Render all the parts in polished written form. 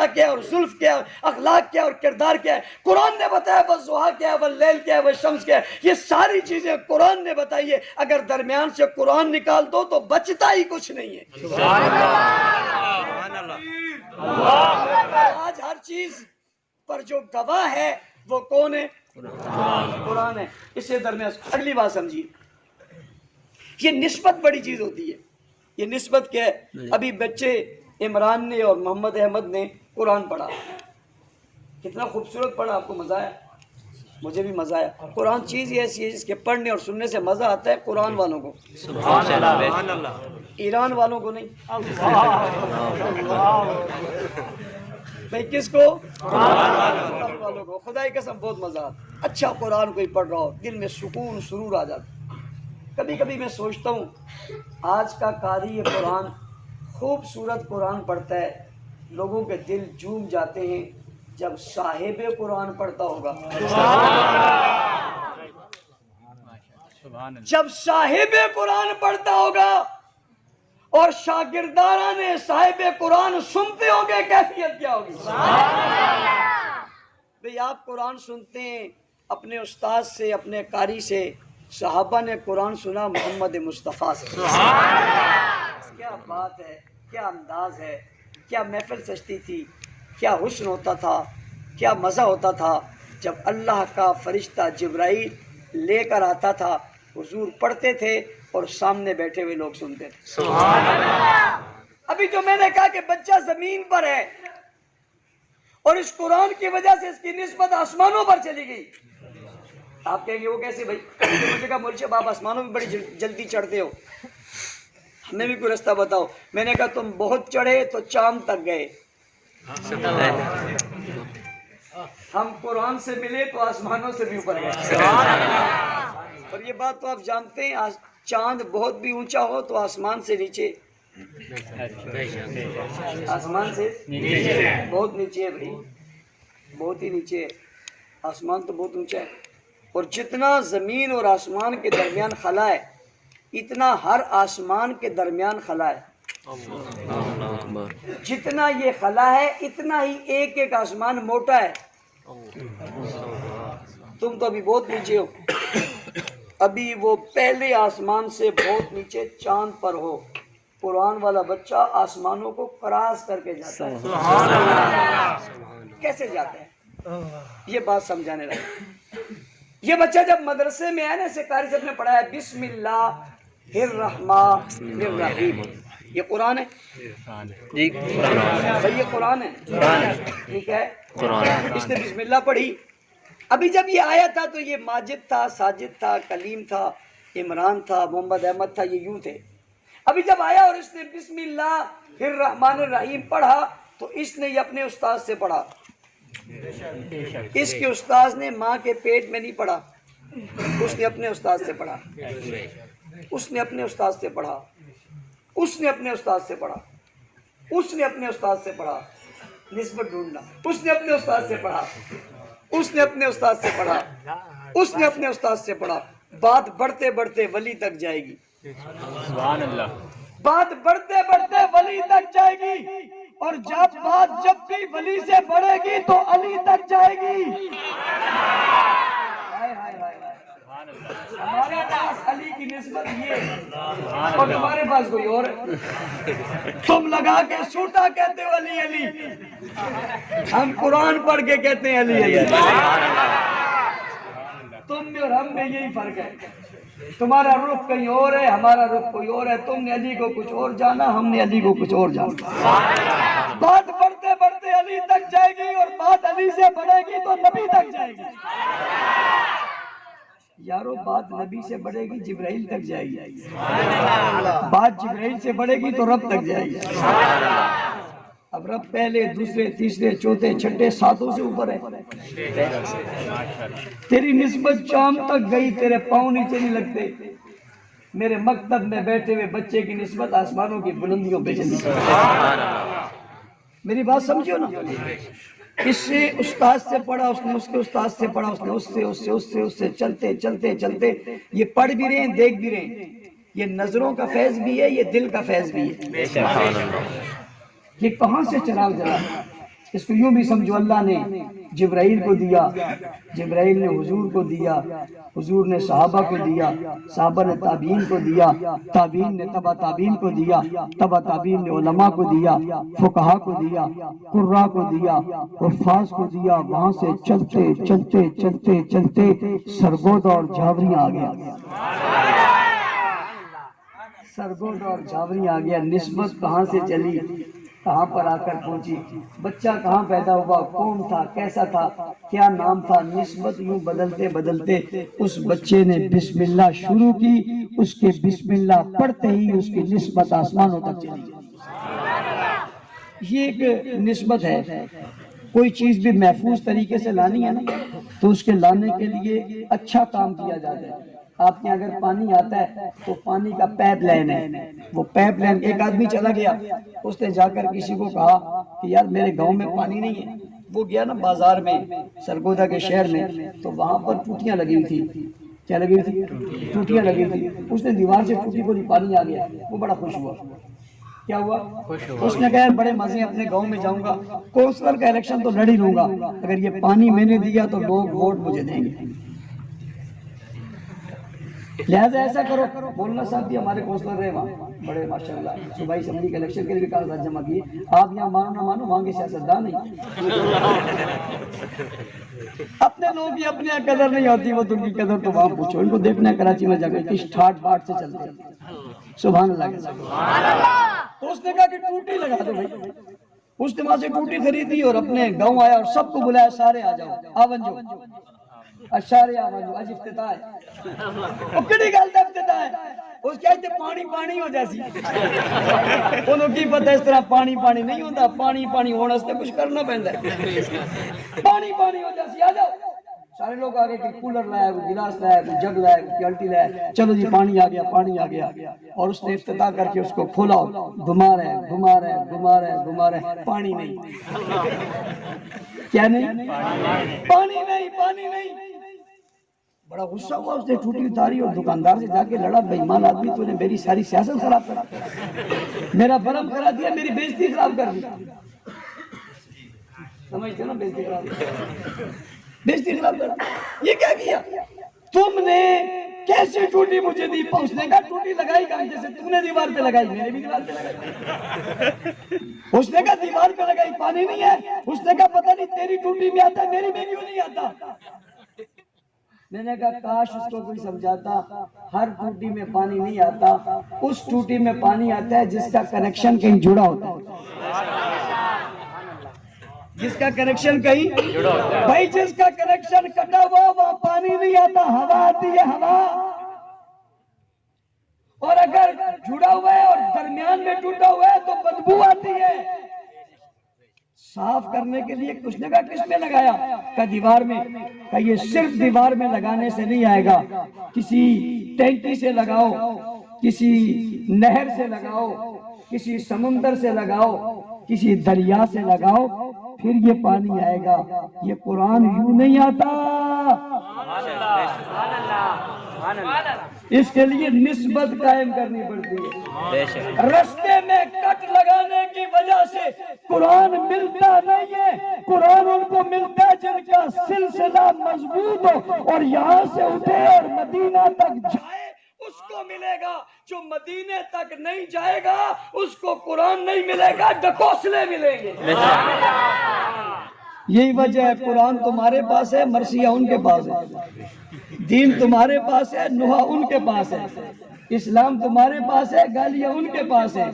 چہرہ کیا ہے اور زلف کیا ہے، اخلاق کیا ہے اور کردار کیا ہے. قرآن نے بتایا والضحیٰ کیا ہے، واللیل کیا ہے، والشمس کیا ہے. یہ ساری چیزیں قرآن نے بتائی ہے. اگر درمیان سے قرآن نکال دو تو بچتا ہی کچھ نہیں ہے. آج ہر چیز پر جو گواہ ہے وہ کون ہے؟ قرآن ہے. اس سے درمیان اگلی بات سمجھیے، یہ نسبت بڑی چیز ہوتی ہے. یہ نسبت کیا ہے؟ ابھی بچے عمران نے اور محمد احمد نے قرآن پڑھا، کتنا خوبصورت پڑھا، آپ کو مزہ آیا؟ مجھے بھی مزہ آیا. قرآن چیز ہی ایسی ہے جس کے پڑھنے اور سننے سے مزہ آتا ہے قرآن والوں کو، سبحان اللہ، ایران والوں کو نہیں. بھائی کس کو؟ قرآن والوں کو. خدا کی قسم بہت مزہ آتا. اچھا قرآن کوئی پڑھ رہا ہو، دل میں سکون سرور آ جاتا. کبھی کبھی میں سوچتا ہوں آج کا قاری قرآن خوبصورت قرآن پڑھتا ہے، لوگوں کے دل جھوم جاتے ہیں. جب صاحب قرآن پڑھتا ہوگا، جب صاحب قرآن پڑھتا ہوگا اور شاگردانہ نے صاحب قرآن سنتے ہوں گے، کیفیت کیا ہوگی؟ بھئی آپ قرآن سنتے ہیں اپنے استاد سے، اپنے قاری سے. صحابہ نے قرآن سنا محمد مصطفیٰ سے. کیا بات ہے، کیا انداز ہے، کیا محفل سجتی تھی، کیا حسن ہوتا تھا، کیا مزہ ہوتا تھا. جب اللہ کا فرشتہ جبرائیل لے کر آتا تھا، حضور پڑھتے تھے اور سامنے بیٹھے ہوئے لوگ سنتے تھے. سبحان اللہ. ابھی جو میں نے کہا کہ بچہ زمین پر ہے اور اس قرآن کی وجہ سے اس کی نسبت آسمانوں پر چلی گئی. آپ کہیں گے وہ کیسے بھائی؟ مجھے کہا مولوی صاحب آپ آسمانوں میں بڑی جلدی چڑھتے ہو، ہمیں بھی کوئی رستہ بتاؤ. میں نے کہا تم بہت چڑھے تو چاند تک گئے، ہم قرآن سے ملے تو آسمانوں سے بھی اوپر گئے. اور یہ بات تو آپ جانتے ہیں، چاند بہت بھی اونچا ہو تو آسمان سے نیچے، آسمان سے بہت نیچے ہے بھائی، بہت ہی نیچے ہے. آسمان تو بہت اونچا ہے. اور جتنا زمین اور آسمان کے درمیان خلا ہے، اتنا ہر آسمان کے درمیان خلا ہے. جتنا یہ خلا ہے اتنا ہی ایک ایک آسمان موٹا ہے. تم تو ابھی بہت نیچے ہو، ابھی وہ پہلے آسمان سے بہت نیچے چاند پر ہو. قرآن والا بچہ آسمانوں کو کراس کر کے جاتا ہے. کیسے جاتا ہے؟ یہ بات سمجھانے لگا. یہ بچہ جب مدرسے میں آیا نا، اسے قاری صاحب نے پڑھایا بسم اللہ الرحمن الرحیم. یہ قرآن ہے جی، بھائی یہ قرآن ہے، ٹھیک ہے. اس نے بسم اللہ پڑھی. ابھی جب یہ آیا تھا تو یہ ماجد تھا، ساجد تھا، کلیم تھا، عمران تھا، محمد احمد تھا، یہ یوں تھے. ابھی جب آیا اور اس نے بسم اللہ الرحمن الرحیم پڑھا تو اس نے یہ اپنے استاد سے پڑھا. اس کے استاد نے ماں کے پیٹ میں نہیں پڑھا، اس نے اپنے استاد سے پڑھا. اس نے اپنے استاد سے پڑھا، اس نے اپنے استاد سے پڑھا، اس نے اپنے استاد سے پڑھا. نسبت ڈھونڈنا. اس نے اپنے استاد سے پڑھا، اس نے اپنے استاد سے پڑھا، اس نے اپنے استاد سے پڑھا. بات بڑھتے بڑھتے ولی تک جائے گی. سبحان اللہ. بات بڑھتے بڑھتے ولی تک جائے گی، اور جب بھی ولی سے بڑھے گی تو علی تک جائے گی. ہمارے پاس علی کی نسبت یہ ہے اور ہمارے پاس کوئی اور ہے. تم لگا کے سوٹا کہتے ہو علی علی، ہم قرآن پڑھ کے کہتے ہیں علی علی. تم میں اور ہم میں یہی فرق ہے. تمہارا رخ کہیں اور ہے، ہمارا رخ کوئی اور ہے. تم نے علی کو کچھ اور جانا، ہم نے علی کو کچھ اور جانا. بات بڑھتے بڑھتے علی تک جائے گی، اور بات علی سے بڑھے گی تو نبی تک جائے گی. یارو بات نبی سے بڑھے گی جبرائیل تک جائے گی، بات جبرائیل سے بڑھے گی تو رب تک جائے گی. اب رب پہلے، دوسرے، تیسرے، چوتھے، چھٹے، ساتوں سے اوپر ہے. تیری نسبت چاند تک گئی، تیرے پاؤں نیچے نہیں لگتے. میرے مکتب میں بیٹھے ہوئے بچے کی نسبت آسمانوں کی بلندیوں پہ چلی. میری بات سمجھو نا. اس سے استاد سے پڑھا، اس نے اس کے استاد سے پڑھا، اس نے اس سے چلتے چلتے چلتے یہ پڑھ بھی رہے ہیں، دیکھ بھی رہے ہیں. یہ نظروں کا فیض بھی ہے، یہ دل کا فیض بھی ہے. یہ کہاں سے چراغ جلا؟ اس کو یوں بھی سمجھو اللہ نے جبرائیل کو دیا، جبرائیل نے حضور کو دیا، حضور نے صحابہ کو دیا، صحابہ نے تابعین کو دیا، تابعین نے تبع تابعین کو دیا، تبع تابعین نے علماء کو دیا، فقہا کو دیا، قراء کو دیا، حفاظ کو دیا۔ وہاں سے چلتے چلتے چلتے چلتے سرگود اور جھاوری آ گیا، سرگود اور جھاوری آ گیا۔ نسبت کہاں سے چلی، کہاں پر آ کر پہنچی، بچہ کہاں پیدا ہوا، کون تھا، کیسا تھا، کیا نام تھا، نسبت یوں بدلتے بدلتے اس بچے نے بسم اللہ شروع کی، اس کے بسم اللہ پڑھتے ہی اس کی نسبت آسمانوں تک چلی۔ یہ ایک نسبت ہے۔ کوئی چیز بھی محفوظ طریقے سے لانی ہے نا تو اس کے لانے کے لیے اچھا کام کیا جاتا ہے۔ آپ کے اگر پانی آتا ہے تو پانی کا پیپ لائن ہے، وہ پیپ لائن، ایک آدمی چلا گیا، اس نے جا کر کسی کو کہا کہ یار میرے گاؤں میں پانی نہیں ہے۔ وہ گیا نا بازار میں، سرگودا کے شہر میں، تو وہاں پر ٹوٹیاں لگی ہوئی تھی۔ کیا لگی ہوئی تھی؟ ٹوٹیاں لگی ہوئی تھی۔ اس نے دیوار سے ٹوٹی کو پانی آ گیا، وہ بڑا خوش ہوا۔ کیا ہوا؟ اس نے کہا بڑے مزے اپنے گاؤں میں جاؤں گا، کونسلر کا الیکشن تو لڑ ہی لوں گا، اگر یہ پانی میں نے دیا تو لوگ ووٹ مجھے دیں گے، لہذا ایسا کرو۔ مولانا صاحب بھی ہمارے کونسلر رہے وہاں، بڑے ماشاءاللہ، صوبائی اسمبلی کے الیکشن کے لیے بھی کاغذات جمع کیے۔ آپ یہاں مانو نہ مانو، وہاں کے سیاستدان نہیں، اپنے لوگ ہی اپنے قدر نہیں ہوتی، وہ تم کی قدر تو وہاں پوچھو۔ ان کو دیکھنا ہے کراچی میں جا کے کس ٹھاٹ باٹ سے چلتے ہیں۔ سبحان اللہ۔ تو اس نے کہا کہ ٹوٹی لگا دو بھائی۔ اس نے وہاں سے ٹوٹی خریدی اور اپنے گاؤں آیا اور سب کو بلایا، سارے آ جاؤ، آون جو اشارے آون جو، آج افتتاح ہے۔ وہ کڑی گل دا افتتاح ہے، اس کہتے پانی پانی ہو جیسی، انہوں کی پتہ اس طرح پانی پانی نہیں ہوتا، پانی پانی ہونا اس نے کچھ کرنا پہندا ہے، پانی پانی ہو جیسی، آ جاؤ۔ سارے لوگ آگے کہ کولر لایا، کوئی گلاس لایا، کوئی جگ لایا، کوئی کیلٹی لایا، چلو جی پانی آ گیا، پانی آ گیا۔ اور اس نے افتتاح کر کے اس کو کھولا، گھما رہے گھما رہے گھما رہے گھما رہے، پانی نہیں، کیا نہیں، پانی نہیں، پانی نہیں۔ بڑا غصہ ہوا، اس نے ٹوٹی اتاری اور دکاندار سے جا کے لڑا، بے ایمان آدمی تو نے میری ساری سیاست خراب کر دی، میرا برم کرا دیا، میری بےزتی خراب کر دی۔ سمجھتے نا بےزتی خراب، بےزتی خراب کر دی، یہ کیا کیا تم نے، کیسے ٹوٹی مجھے دی؟ اس نے کہا ٹوٹی لگائی کہاں، جیسے تم نے دیوار پہ لگائی میں نے بھی دیوار پہ لگائی۔ اس نے کہا دیوار پہ لگائی پانی نہیں ہے، اس نے کہا پتہ نہیں تیری ٹوٹی میں آتا ہے میری میں کیوں نہیں آتا۔ میں نے کہا کاش اس کو کوئی سمجھاتا، ہر ٹوٹی میں پانی نہیں آتا، اس ٹوٹی میں پانی آتا ہے جس کا کنیکشن کہیں جڑا ہوتا ہے، جس کا کنیکشن کہیں جڑا ہوتا ہے۔ بھائی جس کا کنیکشن کٹا ہوا وہاں پانی نہیں آتا، ہوا آتی ہے، ہوا۔ اور اگر جڑا ہوا ہے اور درمیان میں ٹوٹا ہوا ہے تو بدبو آتی ہے۔ صاف کرنے کے لیے کچھ نے کہا کس میں لگایا؟ کہ دیوار میں۔ کہ یہ صرف دیوار میں لگانے سے نہیں آئے گا، کسی ٹینکی سے لگاؤ، کسی نہر سے لگاؤ، کسی سمندر سے لگاؤ، کسی دریا سے لگاؤ، پھر یہ پانی آئے گا۔ یہ قرآن یوں نہیں آتا، اس کے لیے نسبت قائم کرنی پڑتی ہے۔ رستے میں کٹ لگانے کی وجہ سے قرآن ملتا نہیں ہے، قرآن ان کو ملتا ہے جن کا سلسلہ مضبوط ہو اور یہاں سے اٹھے اور مدینہ تک جائے، اس کو ملے گا۔ جو مدینے تک نہیں جائے گا اس کو قرآن نہیں ملے گا، ڈکوسلے ملیں گے۔ یہی وجہ ہے قرآن تمہارے پاس ہے، مرثیہ ان کے پاس ہے، دین تمہارے پاس ہے، نوحہ ان کے پاس ہے، اسلام تمہارے پاس ہے، گالیاں ان کے پاس ہے،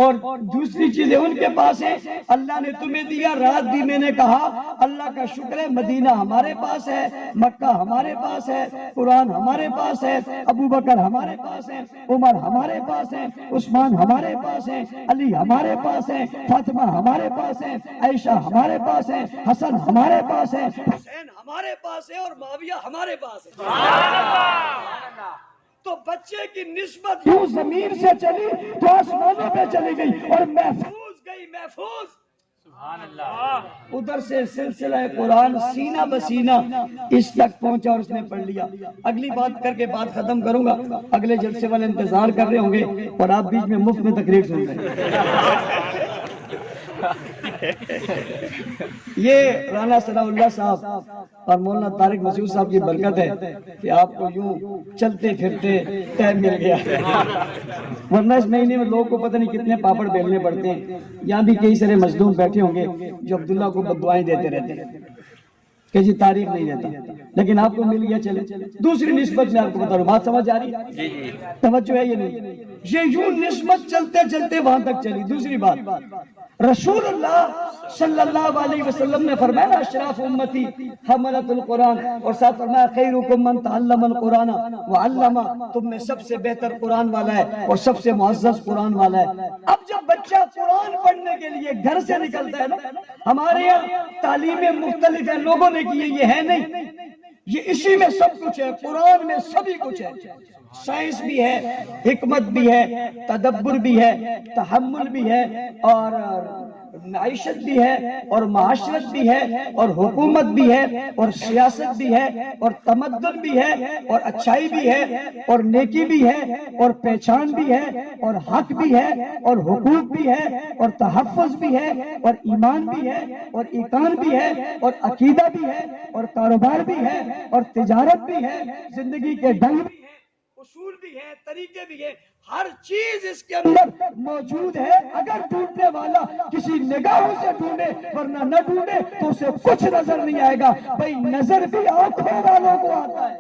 اور دوسری چیزیں ان کے پاس ہیں۔ اللہ نے تمہیں دیا، رات بھی میں نے کہا اللہ کا شکر ہے، مدینہ ہمارے پاس ہے، مکہ ہمارے پاس ہے، قرآن ہمارے پاس ہے، ابو بکر ہمارے پاس ہے، عمر ہمارے پاس ہے، عثمان ہمارے پاس ہے، علی ہمارے پاس ہے، فاطمہ ہمارے پاس ہے، عائشہ ہمارے پاس ہے، حسن ہمارے پاس ہے، حسین ہمارے پاس ہے، اور معاویہ ہمارے پاس ہے۔ تو بچے کی نسبت یوں زمین سے چلی تو آسمانوں پہ چلی گئی اور محفوظ گئی، محفوظ۔ سبحان اللہ۔ ادھر سے سلسلہ قرآن سینہ بسینہ اس تک پہنچا اور اس نے پڑھ لیا۔ اگلی بات کر کے بات ختم کروں گا، اگلے جلسے والے انتظار کر رہے ہوں گے اور آپ بیچ میں مفت میں تقریر سن رہے ہیں۔ یہ رانا ثناء اللہ صاحب اور مولانا طارق مسعود صاحب کی برکت ہے کہ آپ کو یوں چلتے پھرتے ٹائم مل گیا، ورنہ اس مہینے میں لوگوں کو پتہ نہیں کتنے پاپڑ بیلنے پڑتے ہیں۔ یہاں بھی کئی سارے مظلوم بیٹھے ہوں گے جو عبداللہ کو بددعائیں دیتے رہتے ہیں کہ جی تاریخ نہیں دیتا، لیکن آپ کو مل گیا۔ چلے دوسری نسبت میں آپ کو بتا رہا ہوں، بات سمجھ آ رہی ہے؟ توجہ ہے یہ نہیں؟ یہ یوں نسبت چلتے چلتے وہاں تک چلی۔ دوسری بات، رسول اللہ صلی اللہ علیہ وسلم نے فرمایا اشراف امتی حملۃ القرآن، اور ساتھ فرمایا خیرکم من تعلم القرآن وعلم، تم میں سب سے بہتر قرآن والا ہے اور سب سے معزز قرآن والا ہے۔ اب جب بچہ قرآن پڑھنے کے لیے گھر سے نکلتا ہے نا، ہمارے یہاں تعلیمیں مختلف ہیں، لوگوں نے کی یہ ہے نہیں، یہ اسی میں سب کچھ ہے، قرآن میں سبھی کچھ ہے، سائنس بھی ہے، حکمت بھی ہے، تدبر بھی ہے، تحمل بھی ہے، اور معیشت بھی ہے، اور معاشرت بھی ہے، اور حکومت بھی ہے، اور سیاست بھی ہے، اور تمدن بھی ہے، اور اچھائی بھی ہے، اور نیکی بھی ہے، اور پہچان بھی ہے، اور حق بھی ہے، اور حقوق بھی ہے، اور تحفظ بھی ہے، اور ایمان بھی ہے، اور ایقان بھی ہے، اور عقیدہ بھی ہے، اور کاروبار بھی ہے، اور تجارت بھی ہے، زندگی کے ڈھنگ بھی ہے، اصول بھی ہے، طریقے بھی ہے، ہر چیز اس کے اندر موجود ہے۔ اگر ڈھونڈنے والا کسی نگاہوں سے ڈھونڈے ورنہ نہ ڈھونڈے تو اسے کچھ نظر نہیں آئے گا۔ بھئی نظر بھی آنکھوں والوں کو آتا ہے،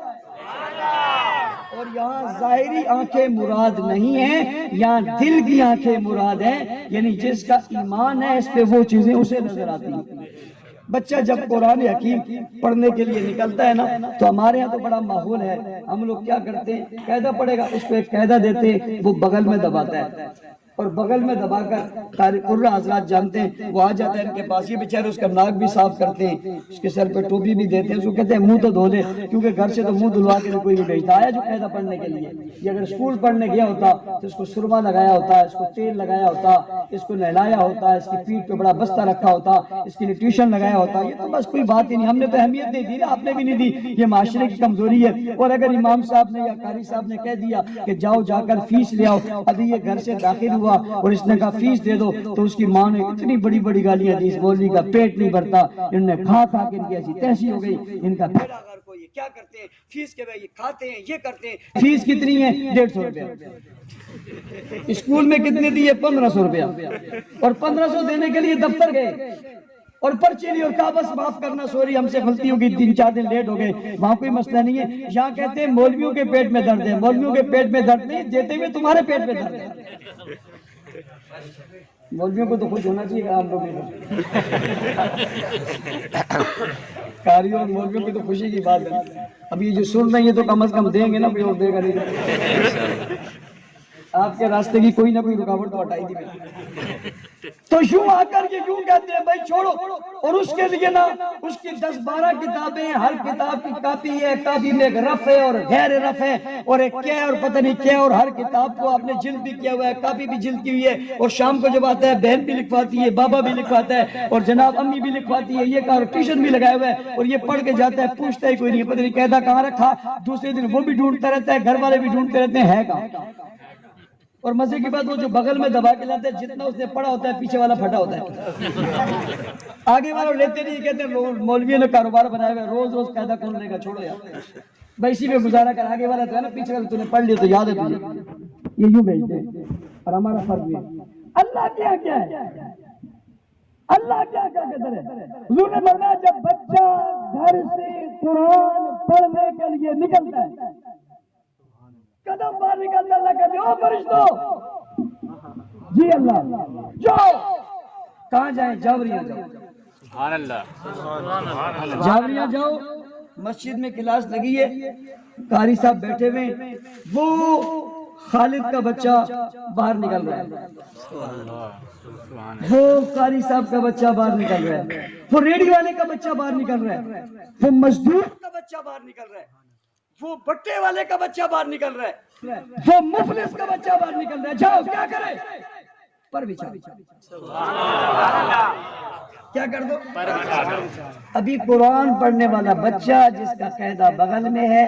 اور یہاں ظاہری آنکھیں مراد نہیں ہیں، یہاں دل کی آنکھیں مراد ہیں، یعنی جس کا ایمان ہے اس پہ وہ چیزیں اسے نظر آتی ہیں۔ بچہ جب قرآن حکیم پڑھنے کے لیے نکلتا ہے نا، تو ہمارے ہاں تو بڑا ماحول ہے، ہم لوگ کیا کرتے ہیں، قاعدہ پڑھے گا، اس کو ایک قاعدہ دیتے ہیں، وہ بغل میں دباتا ہے، اور بغل میں دبا کر طارق قرہ حضرات جانتے ہیں، وہ آ جاتا ہے ان کے پاس، یہ بیچارے اس کا ناک بھی صاف کرتے ہیں، اس کے سر پہ ٹوپی بھی دیتے ہیں، اس کو کہتے ہیں منہ تو دھو لے، کیونکہ گھر سے تو منہ دھلوا کے کوئی نہیں بھیجتا آیا جو قاعدہ پڑھنے کے لیے۔ یہ اگر اسکول پڑھنے گیا ہوتا تو اس کو سرما لگایا ہوتا، اس کو تیل لگایا ہوتا، اس کو نہلایا ہوتا، اس کی پیٹھ پہ بڑا بستہ رکھا ہوتا، اس کے لیے ٹیوشن لگایا ہوتا۔ یہ تو بس کوئی بات ہی نہیں، ہم نے تو اہمیت نہیں دی نا، آپ نے بھی نہیں دی، یہ معاشرے کی کمزوری ہے۔ اور اگر امام صاحب نے یا قاری صاحب نے کہہ دیا کہ جاؤ جا کر فیس لے آؤ، ابھی یہ گھر سے داخل ہوا اور اس نے کہا فیس دے دو، تو اس کی ماں نے اتنی بڑی بڑی گالیاں دی، اس مولوی کا پیٹ نہیں بھرتا، انہوں نے کھا کھا کے ان کی ایسی تیسی ہو گئی، ان کا بیڑا غرق ہو، یہ کیا کرتے ہیں فیس کے یہ کھاتے ہیں، یہ کرتے ہیں۔ فیس کتنی ہے؟ 150 روپیہ۔ اسکول میں کتنے دیے؟ 1500 روپیہ، اور 1500 دینے کے لیے دفتر گئے اور پرچی لی اور کہا بس معاف کرنا، سوری ہم سے غلطی ہوگی، 3-4 دن لیٹ ہو گئے۔ وہاں کوئی مسئلہ نہیں ہے، یہاں کہتے ہیں مولویوں کے پیٹ میں درد ہے، مولویوں کے پیٹ میں درد نہیں، دیتے ہوئے تمہارے پیٹ میں درد ہے۔ مولویوں کو تو خوش ہونا چاہیے ہم لوگوں کو، قاریوں اور مولویوں کی تو خوشی کی بات ہے۔ اب یہ جو سن رہے ہیں تو کم از کم دیں گے نا، کوئی اور دے گا نہیں۔ آپ کے راستے کی کوئی نہ کوئی رکاوٹ تو ہٹائی دی۔ تو یوں آ کر کے یوں کہتے ہیں بھائی چھوڑو، اور اس کے لیے نا اس کی 10-12 کتابیں، ہر کتاب کی کاپی ہے، کاپی میں ایک رف ہے اور غیر رف ہے، اور ایک کیا ہے اور پتہ نہیں کیا، اور ہر کتاب کو آپ نے جلد بھی کیا ہوا ہے، کاپی بھی جلد کی ہوئی ہے، اور شام کو جب آتا ہے بہن بھی لکھواتی ہے، بابا بھی لکھواتا ہے، اور جناب امی بھی لکھواتی ہے، یہ کہا ٹیوشن بھی لگایا ہوا ہے، اور یہ پڑھ کے جاتا ہے، پوچھتا ہے کوئی نہیں، پتہ نہیں قاعدہ کہاں رکھا، دوسرے دن وہ بھی ڈھونڈتا رہتا ہے، گھر والے بھی ڈھونڈتے رہتے ہیں، ہے کہاں۔ اور مزے کی بات وہ جو بغل میں دبا کے لاتے ہیں، جتنا اس نے پڑھا ہوتا ہے پیچھے والا پھٹا ہوتا ہے، آگے والا لیتے نہیں، کہتے ہیں مولویوں نے کاروبار بنایا ہوا ہے، روز روز قاعدہ کون لے گا، چھوڑو یار بھائی اسی میں گزارا کر، آگے والا تو ہے نا، پیچھے والا تو نے پڑھ لیا تو یاد ہے تجھے، یہ یوں بھیجتے ہیں۔ اور ہمارا فرض یہ اللہ کیا کیا ہے، اللہ کیا کیا کہتے ہیں، حضور نے فرمایا جب بچہ گھر سے قرآن پڑھنے کے لیے نکلتا ہے، قدم باہر نکلتا، اللہ کہتے ہیں او فرشتو، جی اللہ جاؤ، کہاں جائیں؟ جاوریاں جاؤ، سبحان اللہ، جاوریاں جاؤ، مسجد میں کلاس لگی ہے، قاری صاحب بیٹھے ہوئے، وہ خالد کا بچہ باہر نکل رہا ہے، وہ قاری صاحب کا بچہ باہر نکل رہا ہے، وہ ریڈی والے کا بچہ باہر نکل رہا ہے، وہ مزدور کا بچہ باہر نکل رہا ہے، وہ بٹے والے کا بچہ باہر نکل رہا ہے، وہ مفلس کا بچہ باہر نکل رہا ہے، جاؤ کیا کرے، پر بچھا۔ کیا کر دو؟ ابھی قرآن پڑھنے والا بچہ جس کا قاعدہ بغل میں ہے،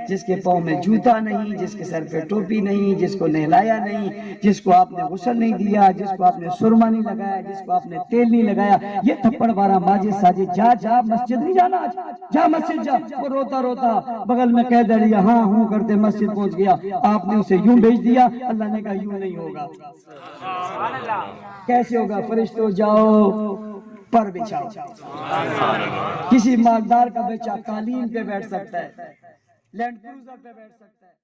جس کے پاؤں میں جوتا نہیں، جس کے سر پہ ٹوپی نہیں، جس کو نہلایا نہیں، جس کو آپ نے غسل نہیں دیا، جس کو آپ نے سرما نہیں لگایا، جس کو آپ نے تیل نہیں لگایا، یہ تھپڑ بارہ ماجد ساجد جا مسجد نہیں جانا، جا مسجد جا۔ وہ روتا روتا بغل میں قاعدہ لیا، ہاں ہوں کرتے مسجد پہنچ گیا، آپ نے اسے یوں بھیج دیا، اللہ نے کہا یوں نہیں ہوگا۔ کیسے ہوگا؟ فرشتوں جاؤ پر بچھاؤ۔ کسی مالدار کا بچہ قالین پہ بیٹھ سکتا ہے، لینڈ کروزر پہ بیٹھ سکتا ہے۔